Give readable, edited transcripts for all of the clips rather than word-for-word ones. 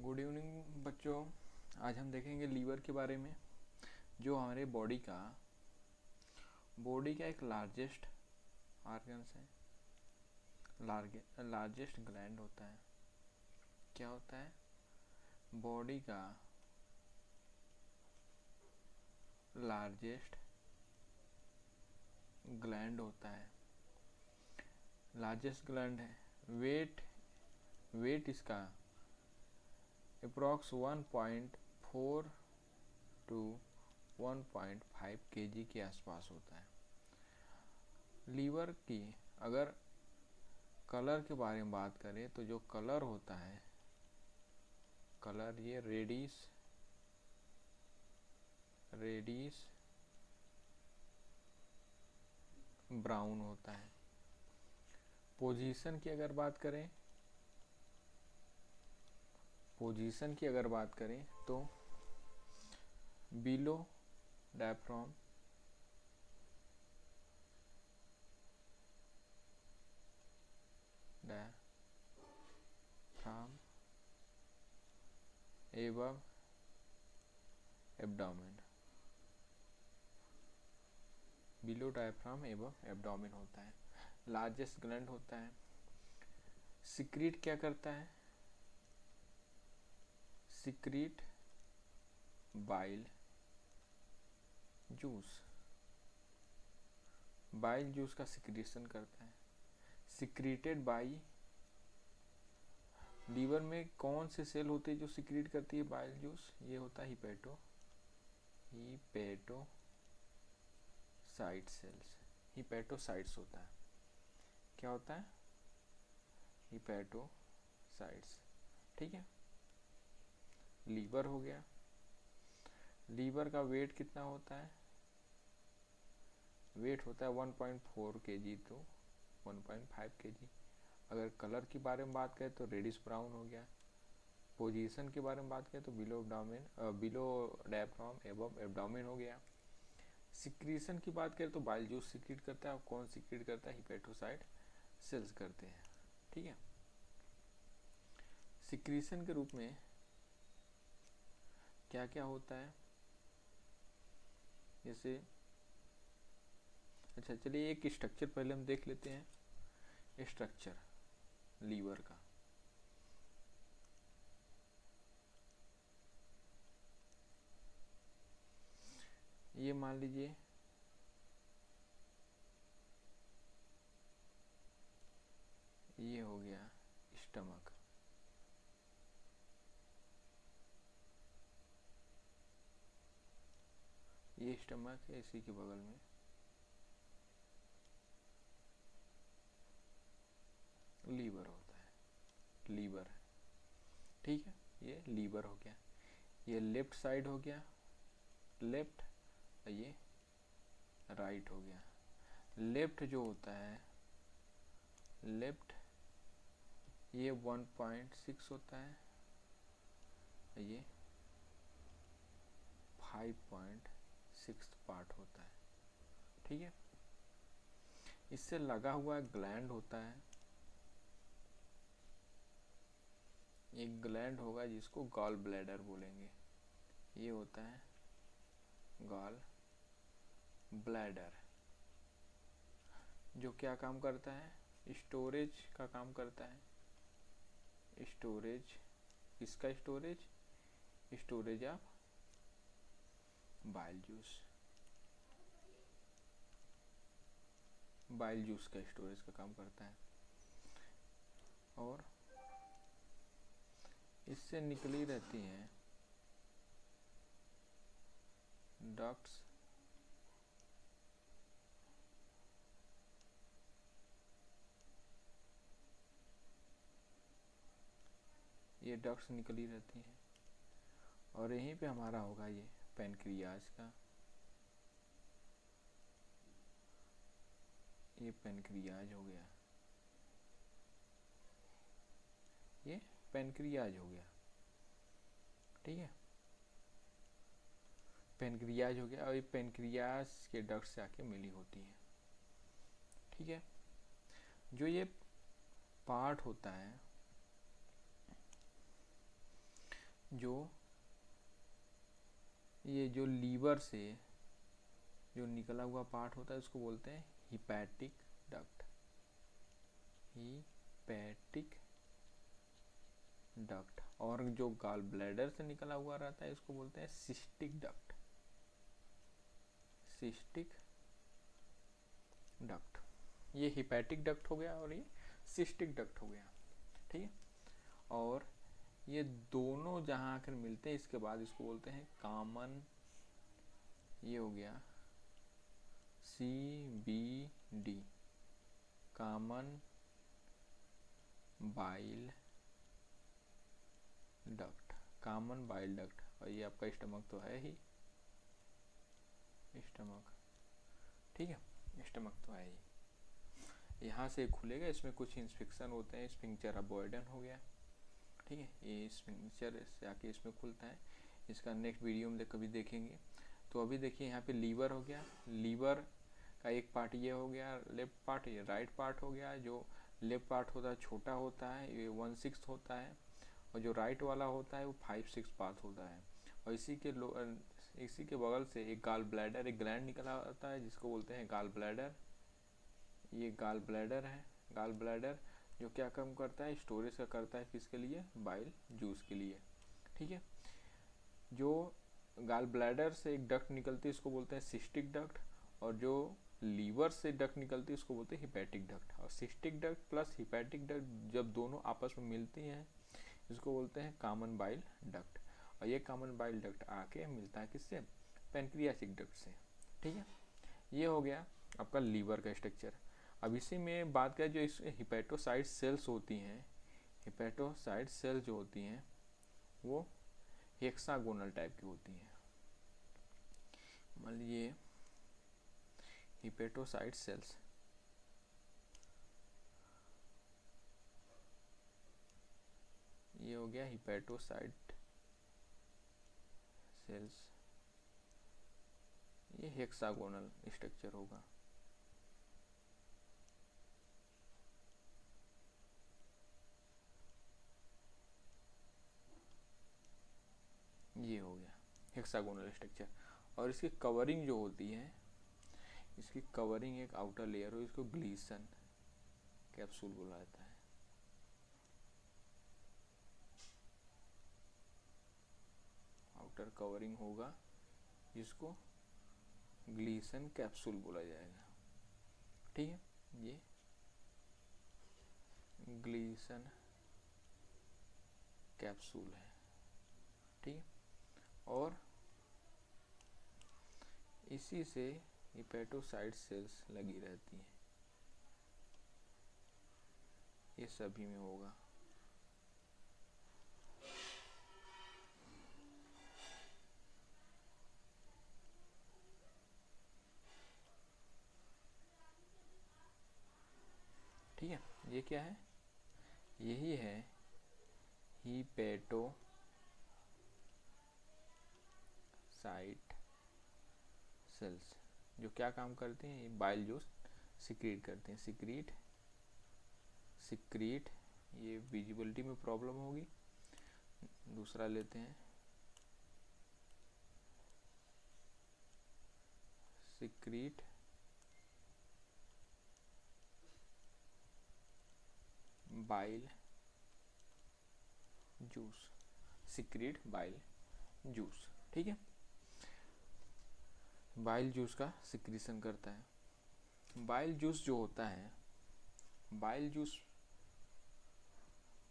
Good evening बच्चों। आज हम देखेंगे लीवर के बारे में, जो हमारे बॉडी का एक लार्जेस्ट ऑर्गन्स है, लार्जेस्ट ग्लैंड होता है। क्या होता है? बॉडी का लार्जेस्ट ग्लैंड होता है, लार्जेस्ट ग्लैंड है। वेट इसका अप्रॉक्स 1.4 टू 1.5 kg के आसपास होता है। लीवर की अगर कलर के बारे में बात करें तो जो कलर होता है, कलर ये रेडिश ब्राउन होता है। पोजीशन की अगर बात करें तो below diaphragm above abdomen, below diaphragm above abdomen होता है, लार्जेस्ट ग्लैंड होता है। सिक्रीट क्या करता है? सिक्रीट बाइल जूस का सिक्रीशन करता है। सिक्रीटेड बाई, लीवर में कौन से सेल होते हैं जो सिक्रीट करती है बाइल जूस? ये होता है हिपैटोसाइट्स होता है। क्या होता है? हिपैटोसाइट्स। ठीक है, लीवर हो गया। लीवर का वेट कितना होता है? वेट होता है 1.4 kg टू 1.5 kg। अगर कलर के बारे में बात करें तो रेडिश ब्राउन हो गया। पोजीशन के बारे में बात करें तो बिलो डायफ्राम एबव एब्डोमेन हो गया। सिक्रीशन की बात करें तो बाइल जूस सिक्रीट करता है। और कौन सिक्रीट करता है? हिपैटोसाइट सेल्स करते हैं। ठीक है, सिक्रीशन के रूप में क्या क्या होता है? जैसे अच्छा चलिए एक स्ट्रक्चर पहले हम देख लेते हैं। स्ट्रक्चर लीवर का, ये मान लीजिए ये हो गया स्टमक। ये स्टमक है, इसी के बगल में लीवर होता है, लीवर है। ठीक है, ये लीवर हो गया। ये लेफ्ट साइड हो गया, लेफ्ट, ये राइट हो गया। लेफ्ट जो होता है, लेफ्ट ये 1.6 होता है, ये 5.6 पार्ट होता है। ठीक है, इससे लगा हुआ ग्लैंड होता है, एक ग्लैंड होगा जिसको गॉल ब्लैडर बोलेंगे। ये होता है गॉल ब्लैडर, जो क्या काम करता है? स्टोरेज का काम करता है। स्टोरेज, इसका स्टोरेज ऑफ बाइल जूस का स्टोरेज का काम करता है। और इससे निकली रहती हैं डक्ट्स, ये डक्ट्स निकली रहती हैं। और यहीं पे हमारा होगा ये पैनक्रियाज का, ये पैनक्रियाज हो गया, ये पैनक्रियाज हो गया। ठीक है, पैनक्रियाज हो गया। और ये पैनक्रियाज के डक्ट से आके मिली होती है। ठीक है, जो ये पार्ट होता है जो ये जो लीवर से जो निकला हुआ पार्ट होता है उसको बोलते हैं हिपैटिक डक्ट। Hepatic duct. और जो गॉल ब्लैडर से निकला हुआ रहता है इसको बोलते हैं सिस्टिक डक्ट। Cystic duct. ये हिपैटिक डक्ट हो गया और ये सिस्टिक डक्ट हो गया। ठीक है। और ये दोनों जहाँ आकर मिलते हैं इसके बाद इसको बोलते हैं कॉमन, ये हो गया CBD, common bile duct. Common bile duct. और ये आपका स्टमक तो है ही, स्टमक। ठीक है, स्टमक तो है ही। यहाँ से खुलेगा, इसमें कुछ इंस्पेक्शन होते हैं, स्फिंक्टर अबॉइडन हो गया। ठीक है, ये स्फिंक्टर से आके इसमें खुलता है। इसका नेक्स्ट वीडियो में कभी देखेंगे। तो अभी देखिए यहाँ पे लीवर हो गया। लीवर का एक पार्ट ये हो गया लेफ्ट पार्ट, ये राइट पार्ट हो गया। जो लेफ्ट पार्ट होता है छोटा होता है, ये 1/6 होता है। और जो राइट वाला होता है वो 5/6 पार्ट होता है। और इसी के बगल से एक गॉल ब्लैडर, एक ग्लैंड निकला आता है जिसको बोलते हैं गॉल ब्लैडर। ये गॉल ब्लैडर है। गॉल ब्लैडर जो क्या काम करता है, स्टोरेज का करता है, किसके लिए, बाइल जूस के लिए। ठीक है। जो गॉल ब्लैडर से एक डक्ट निकलती है इसको बोलते हैं सिस्टिक डक्ट। और जो लीवर से डक्ट निकलती है उसको बोलते हैं हिपैटिक डक्ट। और cystic duct plus hepatic duct जब दोनों आपस में मिलती हैं इसको बोलते हैं कॉमन बाइल डक्ट। और ये कॉमन बाइल डक्ट आके मिलता है किससे, पैनक्रियाटिक डक्ट से। ठीक है, ये हो गया आपका लीवर का स्ट्रक्चर। अब इसी में बात करें जो इस हिपैटोसाइट सेल्स होती हैं, हिपैटोसाइट सेल जो होती हैं वो हेक्सागोनल टाइप की होती हैं। मान लीजिए हिपैटोसाइट सेल्स, ये हो गया हिपैटोसाइट सेल्स, ये हेक्सागोनल स्ट्रक्चर होगा। ये हो गया हेक्सागोनल स्ट्रक्चर। और इसकी कवरिंग जो होती है, इसकी कवरिंग एक आउटर लेयर हो, इसको ग्लीसन कैप्सूल बोला जाता है। आउटर कवरिंग होगा जिसको ग्लीसन कैप्सूल बोला जाएगा। ठीक है, ये ग्लीसन कैप्सूल है। ठीक है, और इसी से हिपैटोसाइट सेल्स लगी रहती हैं, ये सभी में होगा। ठीक है, ये क्या है, यही है हिपैटोसाइट सेल्स, जो क्या काम करते हैं, ये बाइल जूस सिक्रीट करते हैं। सिक्रीट, ये विजिबिलिटी में प्रॉब्लम होगी, दूसरा लेते हैं। Secrete bile juice, secrete bile juice. ठीक है, बाइल जूस का सिक्रीशन करता है। बाइल जूस जो होता है, बाइल जूस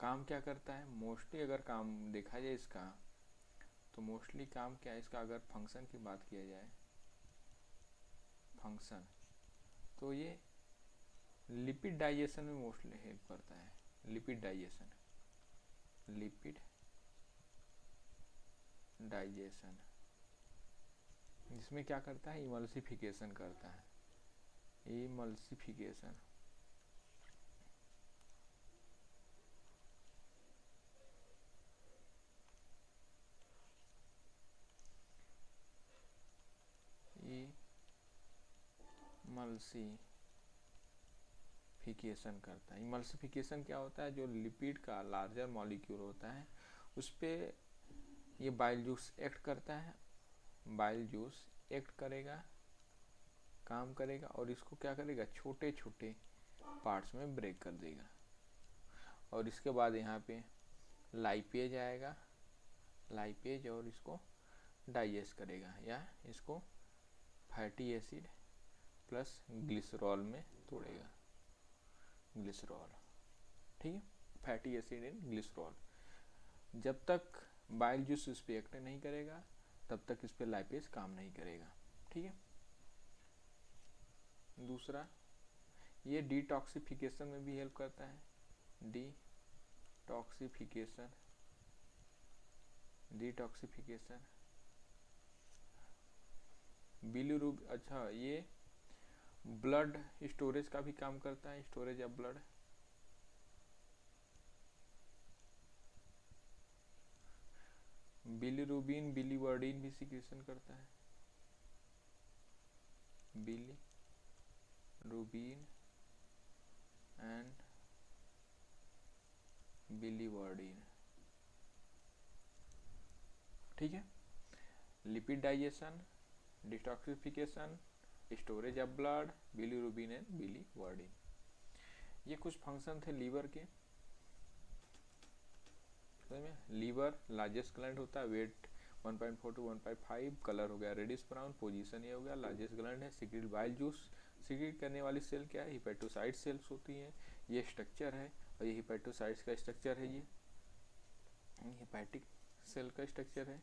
काम क्या करता है, मोस्टली अगर काम देखा जाए इसका, तो मोस्टली काम क्या है इसका, अगर फंक्शन की बात किया जाए, फंक्शन, तो ये लिपिड डाइजेशन में मोस्टली हेल्प करता है। लिपिड डाइजेशन, लिपिड डाइजेशन, जिसमें क्या करता है, इमल्सिफिकेशन करता है। इमल्सिफिकेशन, इमल्सिफिकेशन करता है। इमल्सिफिकेशन क्या होता है, जो लिपिड का लार्जर मॉलिक्यूल होता है उस पर ये बाइल जूस एक्ट करता है, बाइल जूस एक्ट करेगा, काम करेगा और इसको क्या करेगा, छोटे छोटे पार्ट्स में ब्रेक कर देगा। और इसके बाद यहाँ पे लाइपेज आएगा, लाइपेज, और इसको डाइजेस्ट करेगा या इसको फैटी एसिड प्लस ग्लिसरॉल में तोड़ेगा, ग्लिसरॉल, ठीक है, फैटी एसिड इन ग्लिसरॉल। जब तक बाइल जूस इस पर एक्ट नहीं करेगा तब तक इस पर लाइपेज काम नहीं करेगा, ठीक है। दूसरा, ये डिटॉक्सिफिकेशन में भी हेल्प करता है, डिटॉक्सिफिकेशन, डिटॉक्सिफिकेशन बिलीरूब, अच्छा ये ब्लड स्टोरेज का भी काम करता है, storage of blood, bilirubin biliverdin भी सिक्रेशन करता है, बिलीरुबिन एंड बिलीवर्डिन, ठीक है। Lipid digestion, detoxification, storage of blood, bilirubin and biliverdin, ये कुछ फंक्शन थे लीवर के। लीवर लार्जेस्ट ग्लैंड होता है, वेट 1.4 to 1.5, कलर हो गया रेडिश ब्राउन, पोजीशन ये हो गया, लार्जेस्ट ग्लैंड है, सीक्रेट बाइल जूस, सीक्रेट करने वाली सेल क्या है, हिपेटोसाइट सेल्स होती हैं, ये स्ट्रक्चर है, और ये हिपेटोसाइट्स का स्ट्रक्चर है, ये हिपैटिक सेल का स्ट्रक्चर है,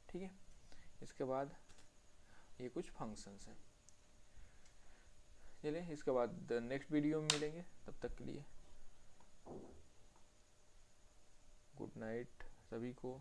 ठीक है। इसके बाद ये कुछ फंक्शंस हैं। चलिए इसके बाद नेक्स्ट वीडियो में मिलेंगे, तब तक के लिए गुड नाइट सभी को।